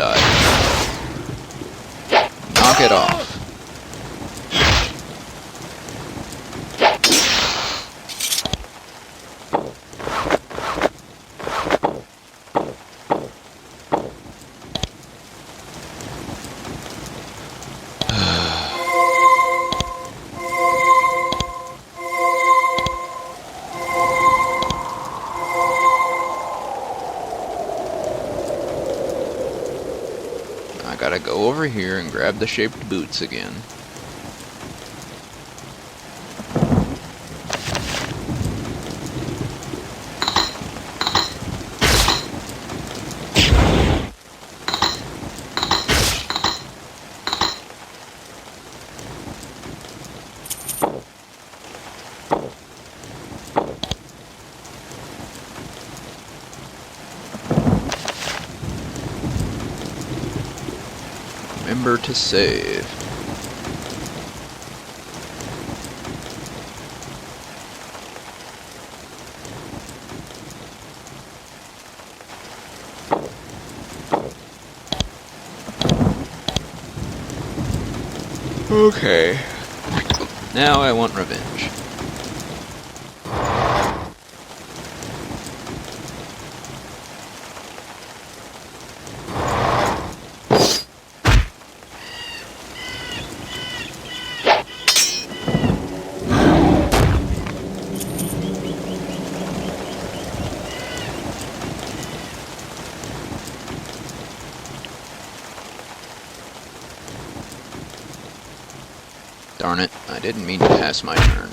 die. Knock it off. I gotta go over here and grab the shaped boots again. Remember to save. Okay. Now I want revenge. Darn it, I didn't mean to pass my turn.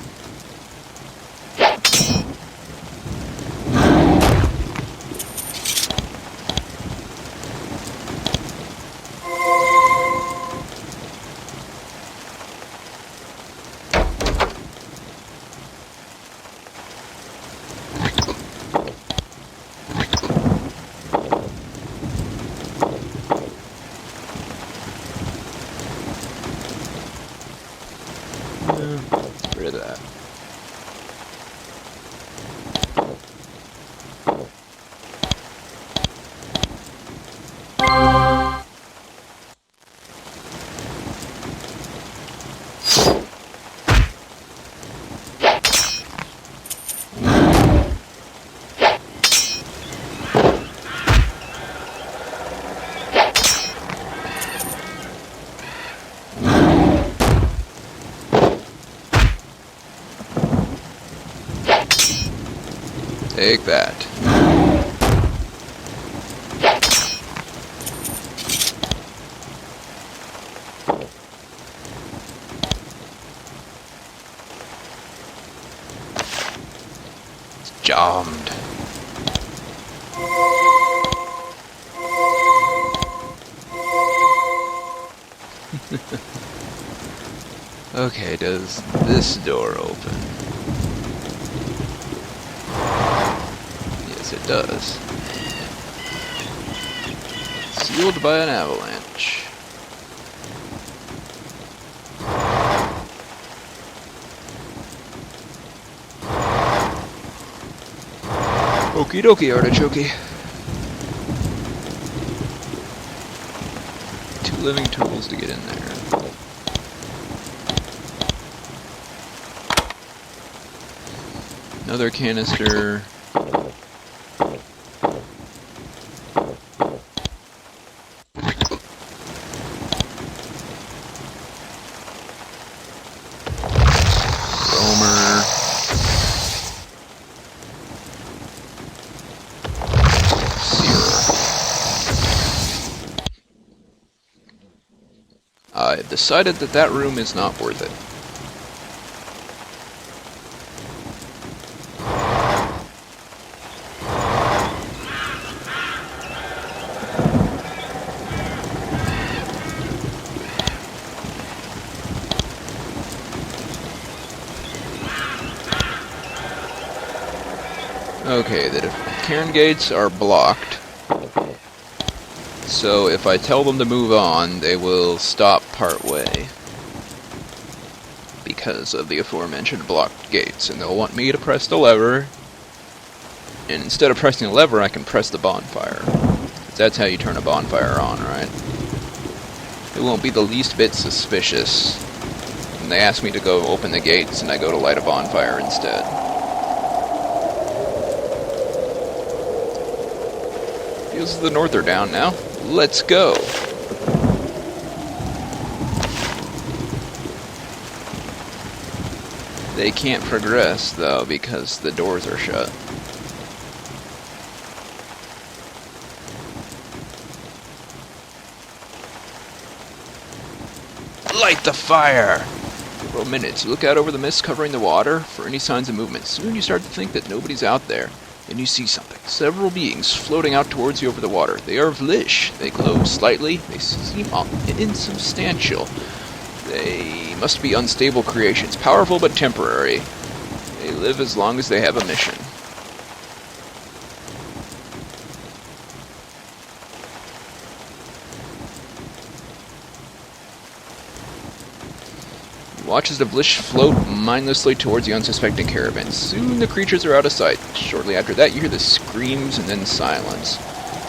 Get rid of that. Take that. It's jammed. Okay, does this door open? Yes, it does. Sealed by an avalanche. Okie dokie, artichoke. 2 living tools to get in there. Another canister. I've decided that that room is not worth it. Okay, the cairn gates are blocked. So if I tell them to move on, they will stop part way. Because of the aforementioned blocked gates. And they'll want me to press the lever. And instead of pressing the lever, I can press the bonfire. It's That's how you turn a bonfire on, right? It won't be the least bit suspicious when they ask me to go open the gates and I go to light a bonfire instead. Feels the north are down now. Let's go! They can't progress, though, because the doors are shut. Light the fire! Several minutes. You look out over the mist covering the water for any signs of movement. Soon you start to think that nobody's out there. Then you see something. Several beings floating out towards you over the water. They are Vlish. They glow slightly. They seem insubstantial. They must be unstable creations, powerful but temporary. They live as long as they have a mission. You watch as the Vlish float mindlessly towards the unsuspecting caravan. Soon the creatures are out of sight. Shortly after that, you hear the screams and then silence.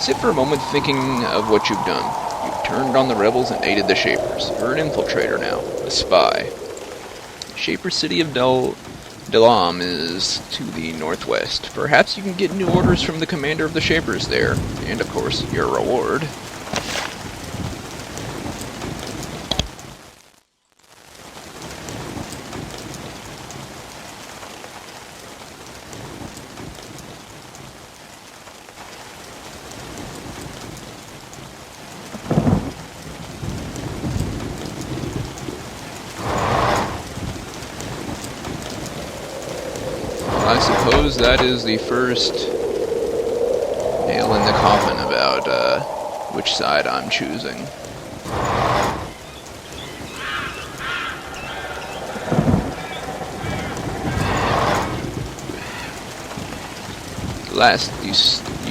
Sit for a moment thinking of what you've done. Turned on the rebels and aided the Shapers. You're an infiltrator now, a spy. The Shaper city of Delam is to the northwest. Perhaps you can get new orders from the commander of the Shapers there, and of course, your reward. I suppose that is the first nail in the coffin about which side I'm choosing. Last,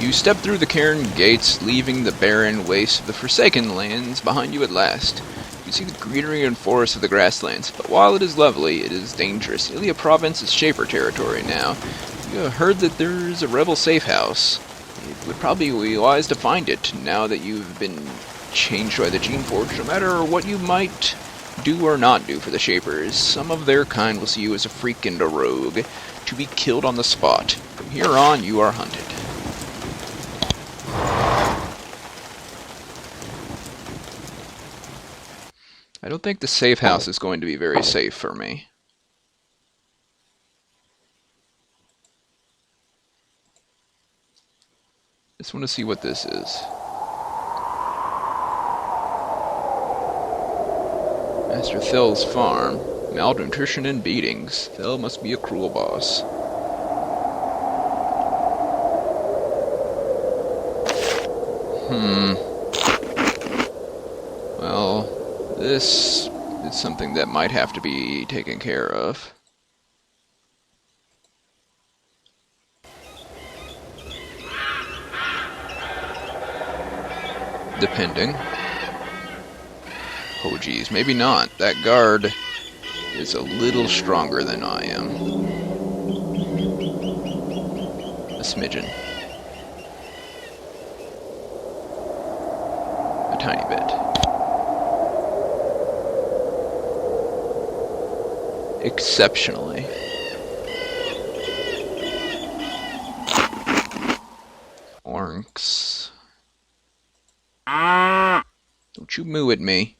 you step through the cairn gates, leaving the barren waste of the Forsaken Lands behind you at last. You see the greenery and forests of the grasslands, but while it is lovely, it is dangerous. Ilia Province is Shaper territory now. You have heard that there is a rebel safe house. It would probably be wise to find it, now that you've been changed by the Geneforge. No matter what you might do or not do for the Shapers, some of their kind will see you as a freak and a rogue, to be killed on the spot. From here on, you are hunted. I don't think the safe house is going to be very safe for me. Just want to see what this is. Master Thel's farm. Malnutrition and beatings. Thel must be a cruel boss. Well, this is something that might have to be taken care of. Depending. Oh geez, maybe not. That guard is a little stronger than I am. A smidgen. A tiny bit. Exceptionally. Orcs. Don't you moo at me.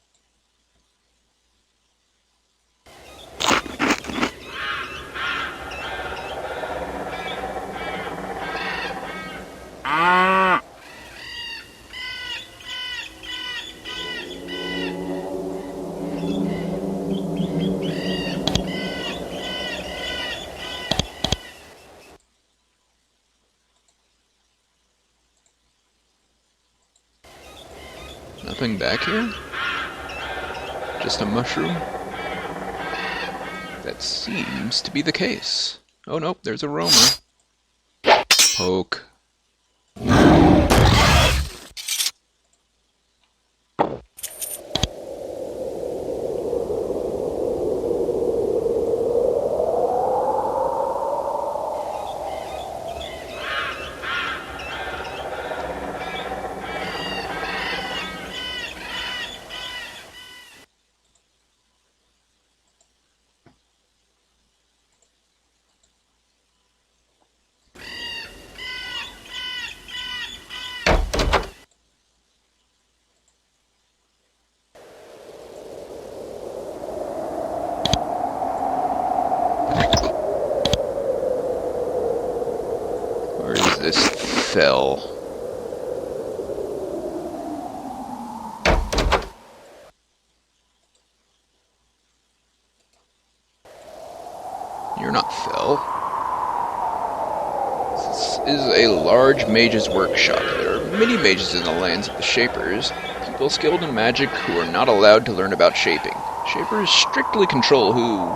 Nothing back here? Just a mushroom? That seems to be the case. Oh nope, there's a roamer. Poke. fell. You're not fell. This is a large mage's workshop. There are many mages in the lands of the Shapers, people skilled in magic who are not allowed to learn about shaping. Shapers strictly control who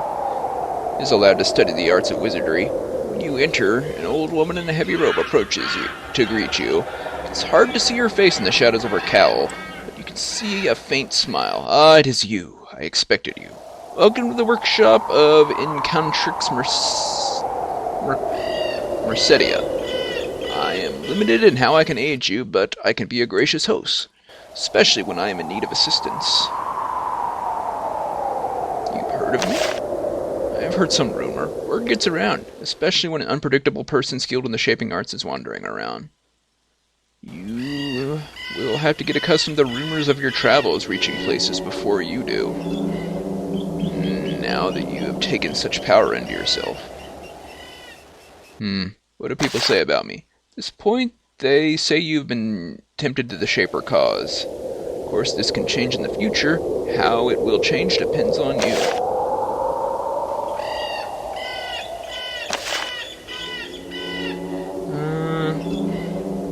is allowed to study the arts of wizardry. When you enter, an old woman in a heavy robe approaches you to greet you. It's hard to see her face in the shadows of her cowl, but you can see a faint smile. Ah, it is you. I expected you. Welcome to the workshop of Encantrix Mercedia. I am limited in how I can aid you, but I can be a gracious host, especially when I am in need of assistance. You've heard of me? I have heard some rumor. Word gets around, especially when an unpredictable person skilled in the shaping arts is wandering around. You will have to get accustomed to the rumors of your travels reaching places before you do. Now that you have taken such power into yourself. What do people say about me? At this point, they say you've been tempted to the Shaper cause. Of course, this can change in the future. How it will change depends on you.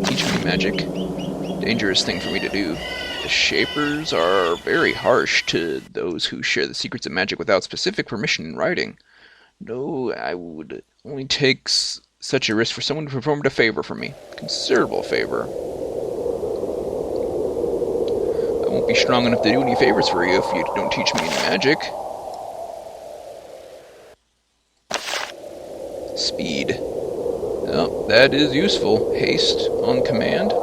Teach me magic. Dangerous thing for me to do. The Shapers are very harsh to those who share the secrets of magic without specific permission in writing. No, I would only take such a risk for someone to perform a favor for me. Considerable favor. I won't be strong enough to do any favors for you if you don't teach me any magic. Speed. Well, that is useful. Haste on command.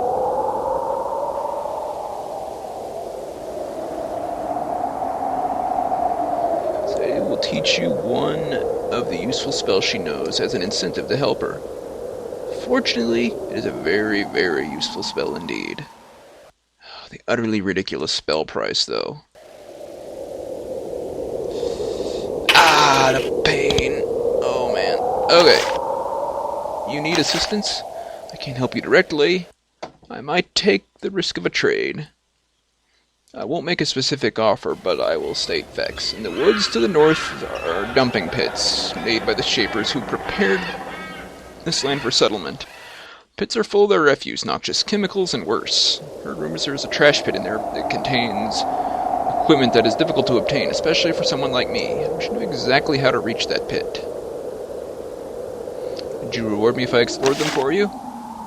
Teach you one of the useful spells she knows as an incentive to help her. Fortunately, it is a very, very useful spell indeed. The utterly ridiculous spell price, though. Ah, the pain. Oh, man. Okay. You need assistance? I can't help you directly. I might take the risk of a trade. I won't make a specific offer, but I will state facts. In the woods to the north are dumping pits made by the Shapers who prepared this land for settlement. Pits are full of their refuse, noxious chemicals, and worse. Heard rumors there is a trash pit in there that contains equipment that is difficult to obtain, especially for someone like me. I should know exactly how to reach that pit. Would you reward me if I explored them for you?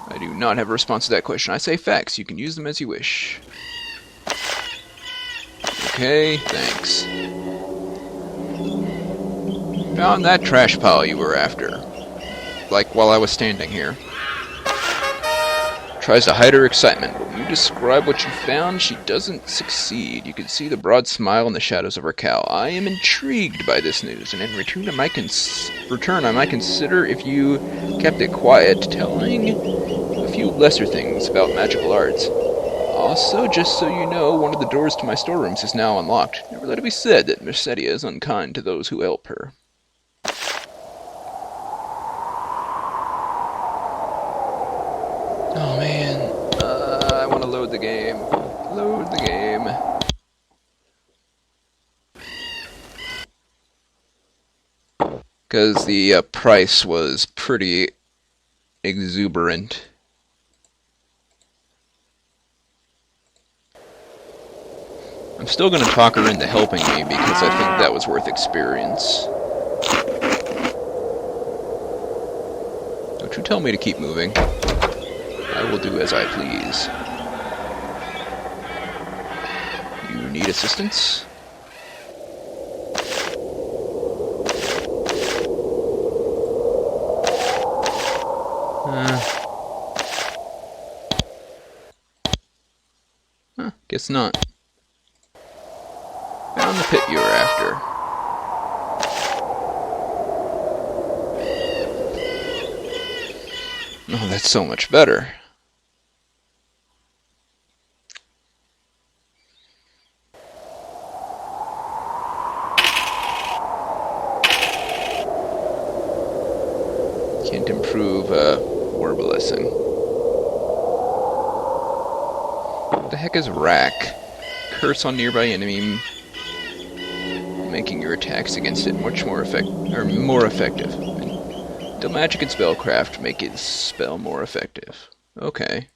I do not have a response to that question. I say facts. You can use them as you wish. Okay, thanks. Found that trash pile you were after. Like while I was standing here. Tries to hide her excitement. When you describe what you found, she doesn't succeed. You can see the broad smile in the shadows of her cowl. I am intrigued by this news, and in return I might consider if you kept it quiet, telling a few lesser things about magical arts. Also, just so you know, one of the doors to my storerooms is now unlocked. Never let it be said that Mercedia is unkind to those who help her. Oh man, I want to load the game. Load the game. Because the price was pretty exuberant. I'm still going to talk her into helping me because I think that was worth experience. Don't you tell me to keep moving. I will do as I please. You need assistance? Guess not. Found the pit you were after. Oh, that's so much better. Can't improve war blessing. What the heck is rack? Curse on nearby enemy, making your attacks against it more effective. Until magic and spellcraft make its spell more effective. Okay.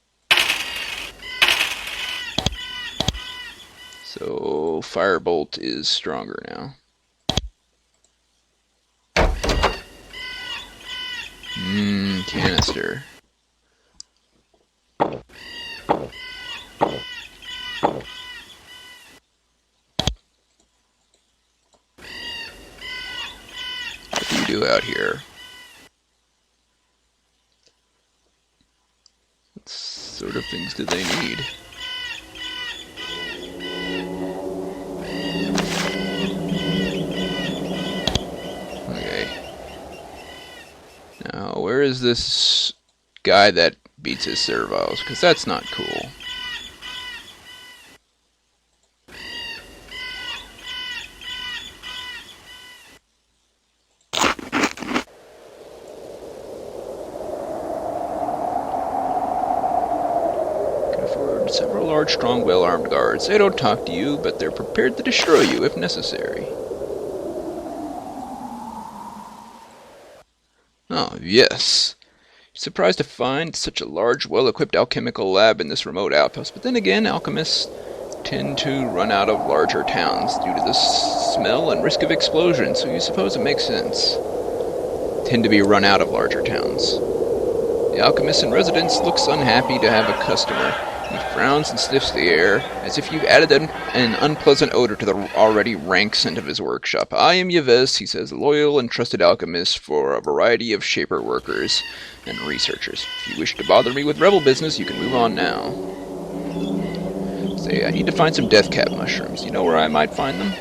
So Firebolt is stronger now. Canister. What do you do out here? What sort of things do they need? Now, where is this guy that beats his servos? Because that's not cool. Can afford several large, strong, well-armed guards. They don't talk to you, but they're prepared to destroy you if necessary. Oh, yes. Surprised to find such a large, well-equipped alchemical lab in this remote outpost, but then again, alchemists tend to run out of larger towns due to the smell and risk of explosion, so you suppose it makes sense. Tend to be run out of larger towns. The alchemist in residence looks unhappy to have a customer. He frowns and sniffs the air, as if you've added an unpleasant odor to the already rank scent of his workshop. I am Yves, he says, loyal and trusted alchemist for a variety of shaper workers and researchers. If you wish to bother me with rebel business, you can move on now. Say, I need to find some death cap mushrooms. You know where I might find them?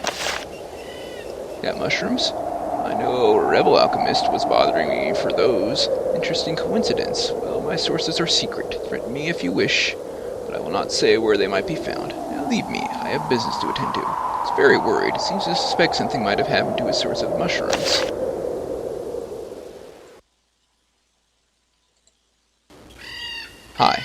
Got mushrooms? I know a rebel alchemist was bothering me for those. Interesting coincidence. Well, my sources are secret. Threaten me if you wish, but I will not say where they might be found. Now leave me. I have business to attend to. He's very worried. Seems to suspect something might have happened to his source of mushrooms. Hi.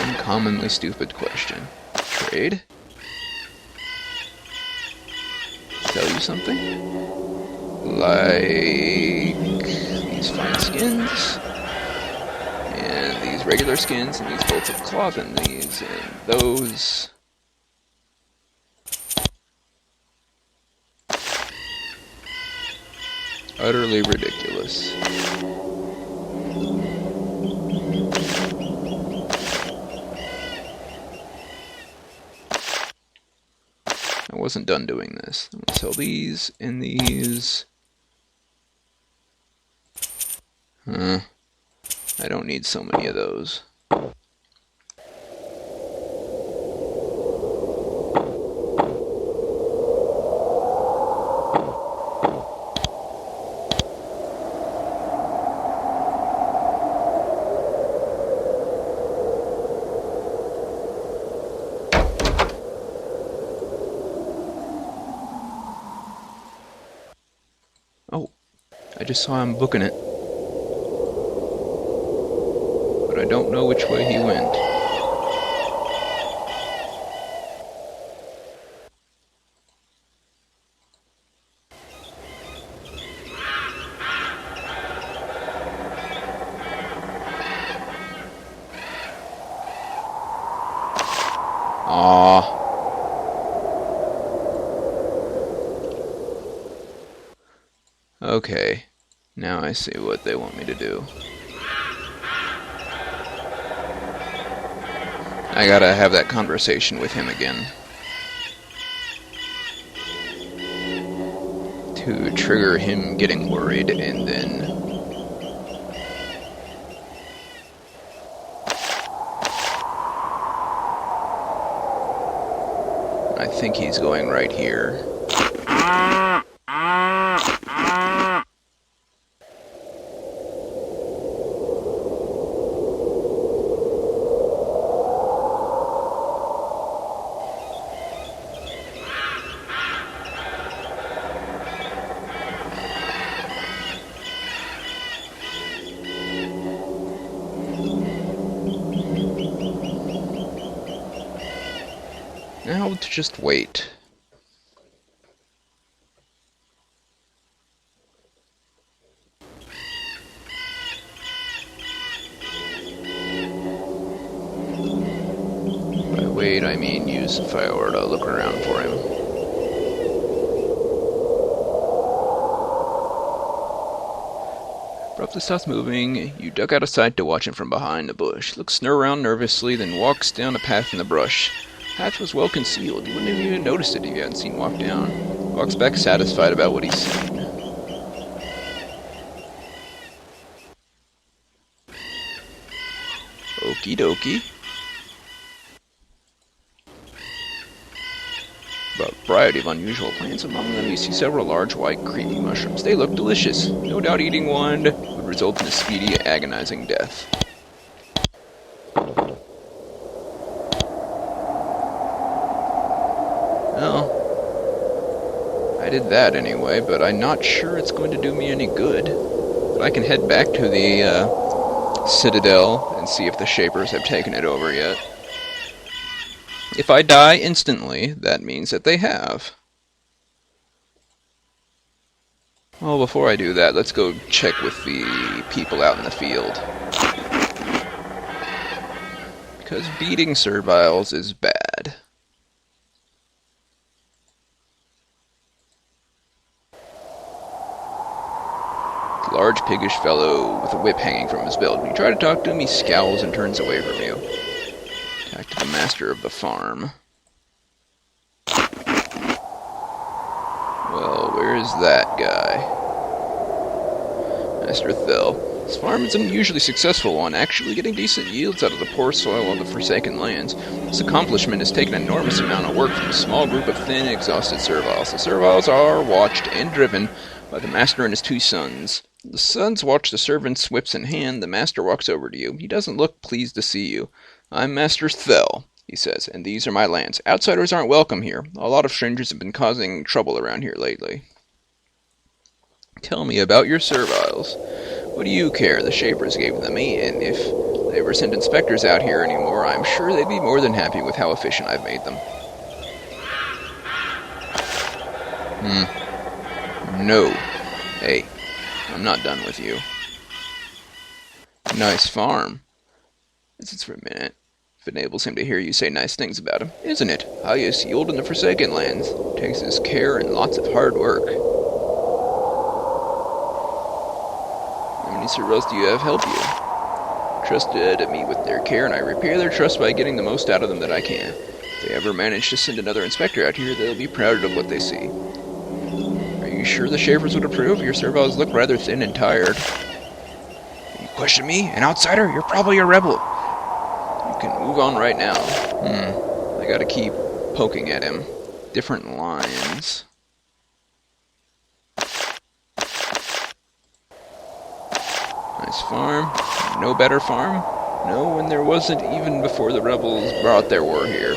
Uncommonly stupid question. Trade? Sell you something? Like these fine skins, and these regular skins, and these bolts of cloth, and these, and those. Utterly ridiculous. I wasn't done doing this. I'm gonna sell these and these. I don't need so many of those. Oh, I just saw him booking it. But I don't know which way he went. Aww. Okay, now I see what they want me to do. I gotta have that conversation with him again. To trigger him getting worried, and then... I think he's going right here. Now to just wait. By wait, I mean use if I were to look around for him. Abruptly stops moving. You duck out of sight to watch him from behind the bush. Looks around nervously, then walks down a path in the brush. The path was well concealed. You wouldn't have even noticed it if you hadn't seen him walk down. Walks back satisfied about what he's seen. Okie dokie. A variety of unusual plants. Among them you see several large white creamy mushrooms. They look delicious. No doubt eating one would result in a speedy, agonizing death. Well, I did that anyway, but I'm not sure it's going to do me any good. But I can head back to the Citadel and see if the Shapers have taken it over yet. If I die instantly, that means that they have. Well, before I do that, let's go check with the people out in the field. Because beating serviles is bad. The large piggish fellow with a whip hanging from his belt. When you try to talk to him, he scowls and turns away from you. Back to the master of the farm. Well, where is that guy? Master Thel. This farm is an unusually successful one, actually getting decent yields out of the poor soil of the Forsaken Lands. This accomplishment has taken an enormous amount of work from a small group of thin, exhausted serviles. The serviles are watched and driven by the master and his two sons. The sons watch the servants, whips in hand. The master walks over to you. He doesn't look pleased to see you. I'm Master Thel, he says, and these are my lands. Outsiders aren't welcome here. A lot of strangers have been causing trouble around here lately. Tell me about your serviles. What do you care? The Shapers gave them me, and if they ever sent inspectors out here anymore, I'm sure they'd be more than happy with how efficient I've made them. No. Hey, I'm not done with you. Nice farm. Sits for a minute. If it enables him to hear you say nice things about him, isn't it? Highest yield in the Forsaken Lands. Takes his care and lots of hard work. How many serviles do you have help you? Trusted me with their care, and I repay their trust by getting the most out of them that I can. If they ever manage to send another inspector out here, they'll be proud of what they see. Are you sure the Shapers would approve? Your serviles look rather thin and tired. You question me? An outsider? You're probably a rebel. You can move on right now. I gotta keep poking at him. Different lines. Nice farm. No better farm? No, and there wasn't even before the rebels brought their war here.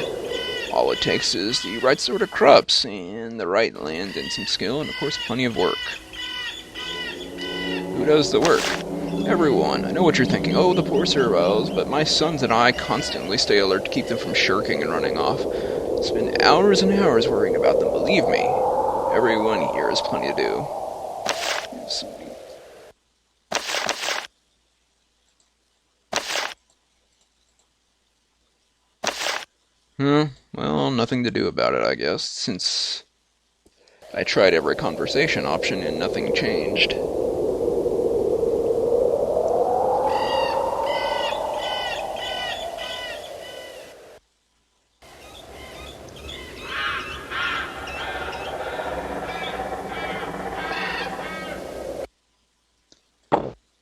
All it takes is the right sort of crops, and the right land, and some skill, and of course plenty of work. Who does the work? Everyone. I know what you're thinking. Oh, the poor serviles, but my sons and I constantly stay alert to keep them from shirking and running off. Spend hours and hours worrying about them, believe me. Everyone here has plenty to do. Well, nothing to do about it, I guess, since I tried every conversation option and nothing changed.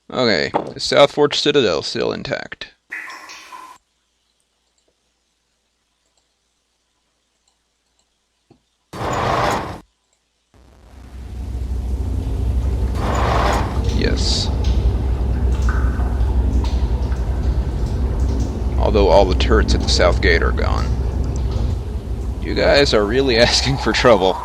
Okay, the South Forge Citadel still intact. Yes. Although all the turrets at the south gate are gone. You guys are really asking for trouble.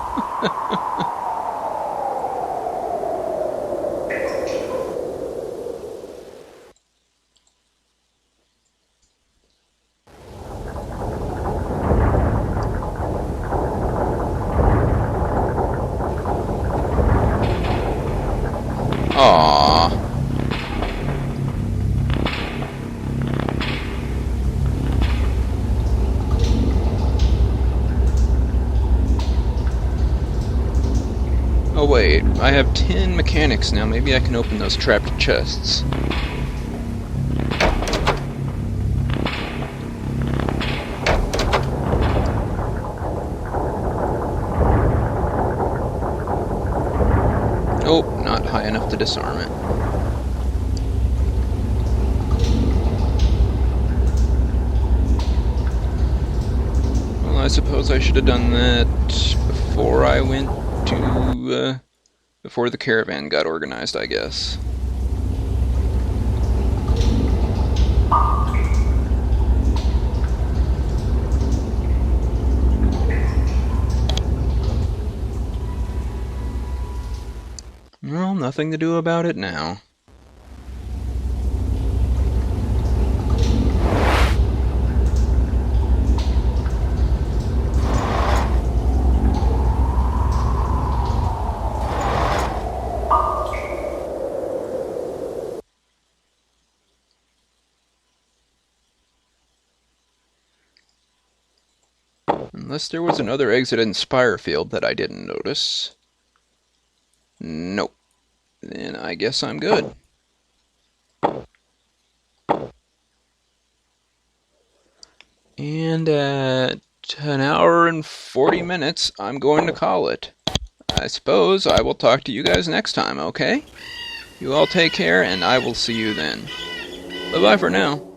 Aww. Oh wait, I have 10 mechanics now. Maybe I can open those trapped chests. Oh, not high enough to disarm it. Well, I suppose I should have done that before I went to, before the caravan got organized, I guess. Well, nothing to do about it now. Unless there was another exit in Spirefield that I didn't notice. Nope. Then I guess I'm good. And at an hour and 40 minutes, I'm going to call it. I suppose I will talk to you guys next time, okay? You all take care, and I will see you then. Bye-bye for now.